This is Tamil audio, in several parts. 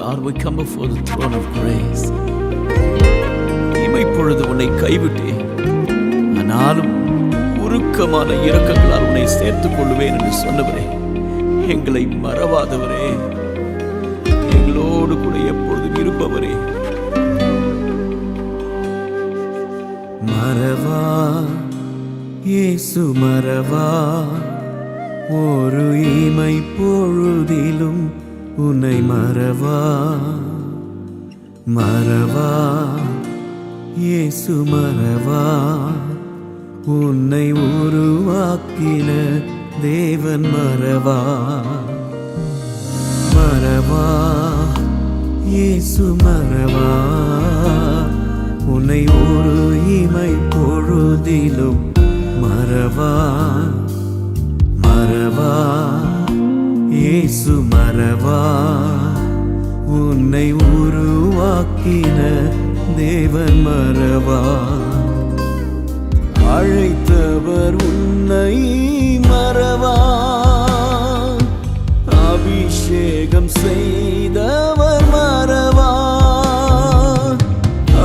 Lord, we come before the throne of grace. இமைப்பொழுது உன்னை கைவிட்டேன், ஆனாலும் உருக்கமான இரக்கங்களால் உன்னை சேர்த்துக் கொள்வேன் என்று சொன்னவரே, எங்களை மறவாதவரே, எங்களோடு கூட எப்பொழுதும் இருப்பவரே. மறவா இயேசு மறவா, ஒரு இமை பொழுதிலும் உன்னை மறவா. மறவா இயேசு மறவா, உன்னை உருவாக்கின தேவன் மறவா. மறவா இயேசு மறவா, உன்னை ஒரு இமை பொழுதிலும் மறவா. மறவா இயேசு மறவா, உன்னை உருவாக்கின தேவன் மறவா. அழைத்தவர் உன்னை மறவா, அபிஷேகம் செய்தவர் மறவா.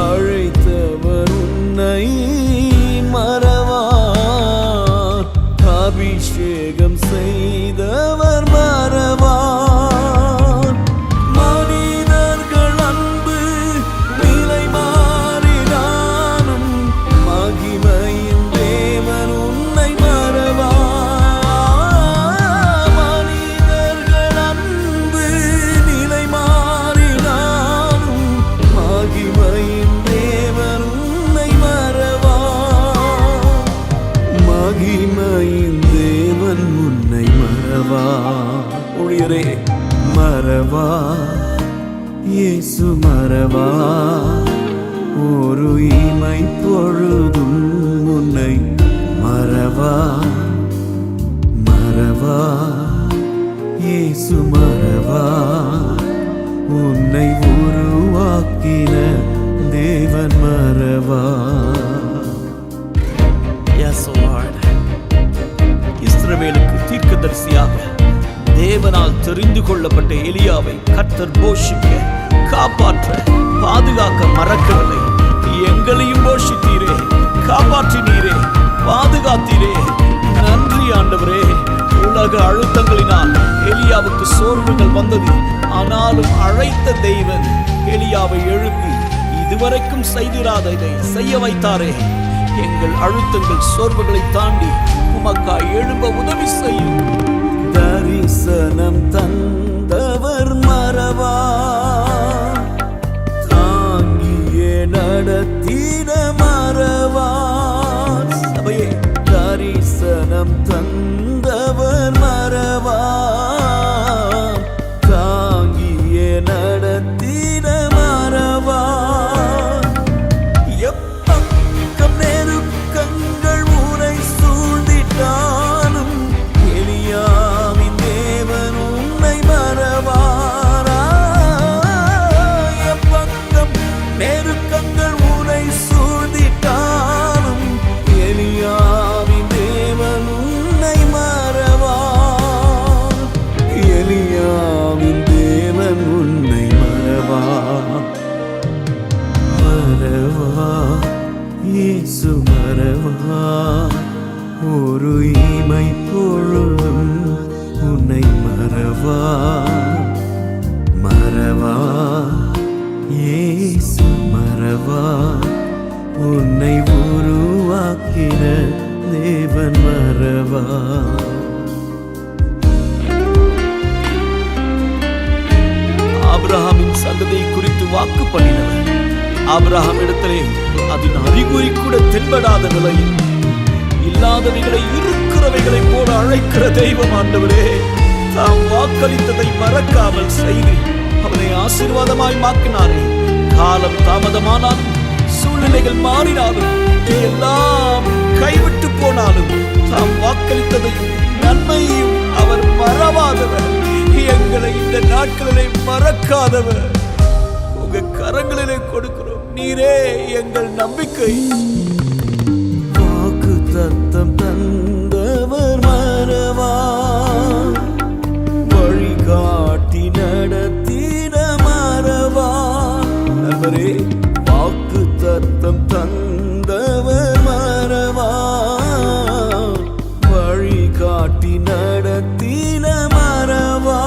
அழைத்தவர் உன்னை மறவா, அபிஷேகம் செய்தவர் மறவா. மனிதர்கள் அன்பு நிலை மாறினாலும் மகிமையின் தேவன் உன்னை மறவா. மனிதர்கள் அன்பு நிலை மாறினாலும் மகிமையின் தேவன் உன்னை மறவா. மகிமையின் தேவன் உன்னை மறவா. ஊழியரே மறவா இயேசு மறவா, ஒரு இமை பொழுதும் உன்னை மறவா. மறவா இயேசு மறவா, உன்னை உருவாக்கின தேவன் மறவா. Yes, Lord. இஸ்ரவேலுக்கு தீர்க்கதரிசியாக தேவனால் தெரிந்து கொள்ளப்பட்ட எலியாவை கர்த்தர் போஷிக்க, காப்பாற்ற, பாதுகாக்க மறக்கவில்லை. எங்களையும் போஷித்தீரே, காப்பாற்றினீரே, பாதுகாத்தீரே. நன்றி ஆண்டவரே. உலக அழுத்தங்களினால் எலியாவுக்கு சோர்வுகள் வந்தது, ஆனாலும் அழைத்த தெய்வன் எலியாவை எழுப்பி இதுவரைக்கும் செய்திராததை செய்ய வைத்தாரே. எங்கள் அழுத்தங்கள் சோர்வுகளை தாண்டி உமக்காய் எழும்ப உதவி செய்யும். தரிசனம் தந்தவர் மறவா, தாங்கியே நடத்திட மறவா. சபையே, தரிசனம் தந்தவர் மறவா, தாங்கியே நடத்திட மறவா. எப்பக்கம் நெருக்கங்கள் ஊரை சூழ்ந்திட்டாலும் எலியாவின் தேவன் உன்னை மறவாரா. எப்பக்கம் நெருக்கங்கள் ஊரை சூழ்ந்திட்டாலும் எலியாவின் தேவன் உன்னை மறவா. எலியாவின் தேவன் உன்னை மறவா. மறவா இயேசு மறவா, ஒரு இமை பொழுதும் உன்னை மறவா. மறவா இயேசு மறவா, உன்னை உருவாக்கின தேவன் மறவா. ஆபிரகாமின் சந்ததியை குறித்து வாக்கு பண்ணினவர், ஆபிரகாம் இடத்திலே அதன் அறிகுறி கூட தென்படாத நிலையில் இல்லாதவைகளை இருக்கிறவைகளை போல அழைக்கிற தெய்வம் ஆண்டவரே. தாம் வாக்களித்ததை மறக்காமல் செய்து அவனை ஆசீர்வாதமாய் மாற்றினாரே. காலம் தாமதமானாலும், சூழ்நிலைகள் மாறினாலும், எல்லாம் கைவிட்டு போனாலும், தாம் வாக்களித்ததையும் நன்மையையும் அவர் மறவாதவர். எங்களை இந்த நாட்களிலே மறக்காதவர். உங்க கரங்களிலே கொடுக்கிறோம். நீரே எங்கள் நம்பிக்கை. வாக்கு தத்தம் தந்தவர் மறவா, வழிகாட்டி நடத்திட மறவா. வாக்கு தத்தம் தந்தவர் மறவா, வழி காட்டி நடத்தின மறவா.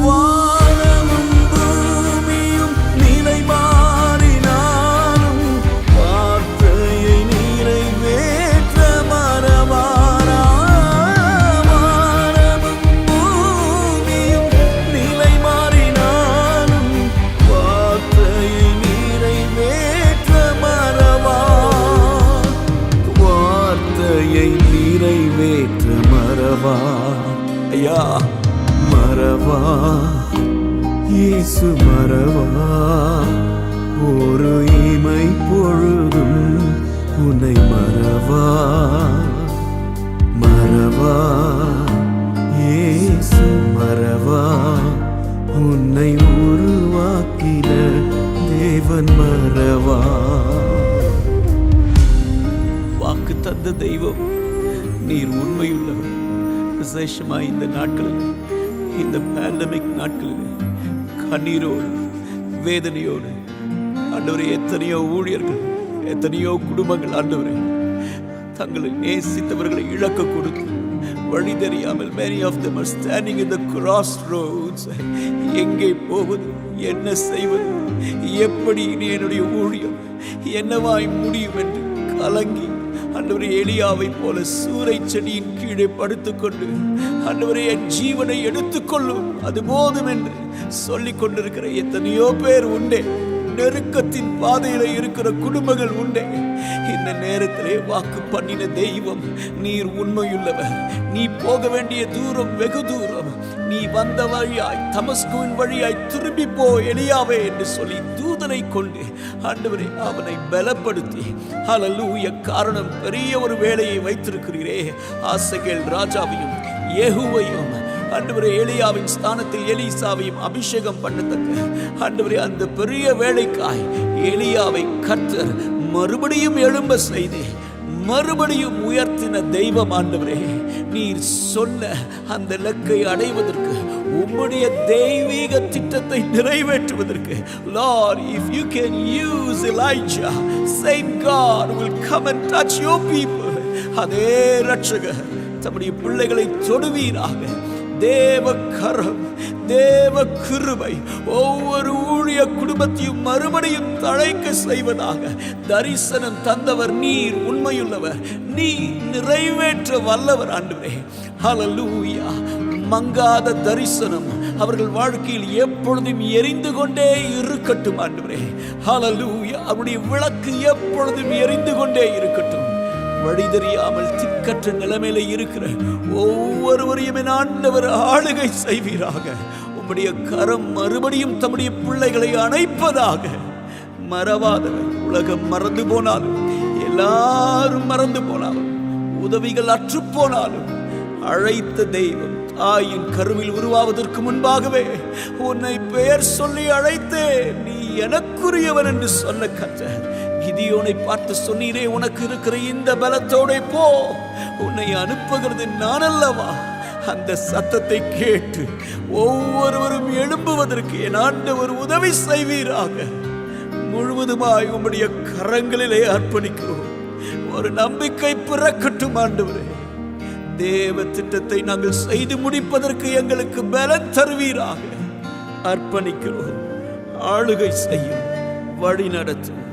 வானமும் பூமியும் நிலை மாறினாலும் வார்த்தையை நிறைவேற்ற மறவாரா. வானமும் பூமியும் நிலை மாறினாலும் வார்த்தையை நிறைவேற்ற மறவா. வார்த்தையை நிறைவேற்ற மறவா. ஐயா மறவா, இயேசு மறவா. ஒரு இமை பொழுதும் உன்னை மறவா. மறவா, இயேசு மறவா. உன்னை உருவாக்கின தேவன் மறவா. வாக்கு தந்த தெய்வம் நீர் உண்மையுள்ளவர். விசேஷமாய் இந்த நாட்களில், இந்த பேண்டமிக் நாட்களில் கண்ணீரோடு வேதனையோடு ஆண்டவரே, எத்தனையோ ஊழியர்கள், எத்தனையோ குடும்பங்கள் ஆண்டவரே தங்களை நேசித்தவர்களை இழக்க கொடுத்து வழி தெரியாமல் many of them are standing in the crossroads. எங்கே போவது, என்ன செய்வது, எப்படி இனி என்னுடைய ஊழியம் என்னவாய் முடியும் என்று கலங்கி ஆண்டவரே, எலியாவை போல சூறை செடியின் கீழே படுத்துக்கொண்டு ஆண்டவரே, என் ஜீவனை எடுத்துக்கொள்ளும் அது போதும் என்று சொல்லிக் கொண்டிருக்கிற எத்தனையோ பேர் உண்டே. நெருக்கத்தின் பாதையில இருக்கிற குடும்பங்கள் உண்டே. இந்த நேரத்திலே வாக்கு பண்ணின தெய்வம் நீர் உண்மையுள்ளவர். நீ போக வேண்டிய தூரம் வெகு தூரம். நீ வந்த வழியாய், தமஸ்குவின் வழியாய் திரும்பி போ எலியாவே என்று சொல்லி தூதனை கொண்டு ஆண்டவரே அவனை பலப்படுத்தி, ஹல்லேலூயா. காரணம், பெரிய ஒரு வேலையை வைத்திருக்கிறீரே. ஆசகேல் ராஜாவையும் யெகூவையும் ஆண்டவரே, எலியாவின் ஸ்தானத்தில் எலிசாவையும் அபிஷேகம் பண்ணத்தக்க ஆண்டவரே, அந்த பெரிய வேலைக்காய் எலியாவை கர்த்தர் மறுபடியும் எழும்ப செய்து மறுபடியும் உயர்த்தின தெய்வம் ஆண்டவரே. நீர் சொன்ன அந்த இலக்கை அடைவதற்கு, உம்முடைய தெய்வீக திட்டத்தை நிறைவேற்றுவதற்கு, Lord, if you can use Elijah, same God will come and touch your people. அதே இரட்சகர் தம்முடைய பிள்ளைகளை தொடுவீராக. தேவ கரம், தேவ கிருபை ஒவ்வொரு ஊழிய குடும்பத்தையும் மறுபடியும் தழைக்க செய்வதாக. தரிசனம் தந்தவர் நீர், உண்மையுள்ளவர், நீ நிறைவேற்ற வல்லவர் ஆண்டவரே. ஹல்லேலூயா. மங்காத தரிசனம் அவர்கள் வாழ்க்கையில் எப்பொழுதும் எரிந்து கொண்டே இருக்கட்டும் ஆண்டவரே. ஹல்லேலூயா. அவருடைய விளக்கு எப்பொழுதும் எரிந்து கொண்டே இருக்கட்டும். வழி தெரியாமல் திக்கற்ற நிலைமையில இருக்கிற ஒவ்வொருவரையும் என் ஆண்டவர் ஆளுகை செய்வீராக. உம்முடைய கரம் மறுபடியும் தம்முடைய பிள்ளைகளை அணைப்பதாக. மறவாதவர், உலகம் மறந்து போனாலும், எல்லாரும் மறந்து போனாலும், உதவிகள் அற்று போனாலும், அழைத்த தெய்வம் தாயின் கருவில் உருவாவதற்கு முன்பாகவே உன்னை பெயர் சொல்லி அழைத்தேன், நீ எனக்குரியவன் என்று சொன்ன கர்த்தர் கிதியோனை பார்த்து சொன்னீரே, உனக்கு இருக்கிற இந்த பலத்தோட போ, உன்னை அனுப்புகிறது நான் அல்லவா. அந்த சத்தத்தை கேட்டு ஒவ்வொருவரும் எழும்புவதற்கு என் ஆண்டவர் உதவி செய்வீராக. முழுவதுமாய் உம்முடைய கரங்களிலே அர்ப்பணிக்கிறோம். ஒரு நம்பிக்கை பிறக்கட்டும் ஆண்டவரே. தேவ திட்டத்தை நாங்கள் செய்து முடிப்பதற்கு எங்களுக்கு பலன் தருவீராக. அர்ப்பணிக்கிறோம். ஆளுகை செய்யும், வழி நடத்தும்.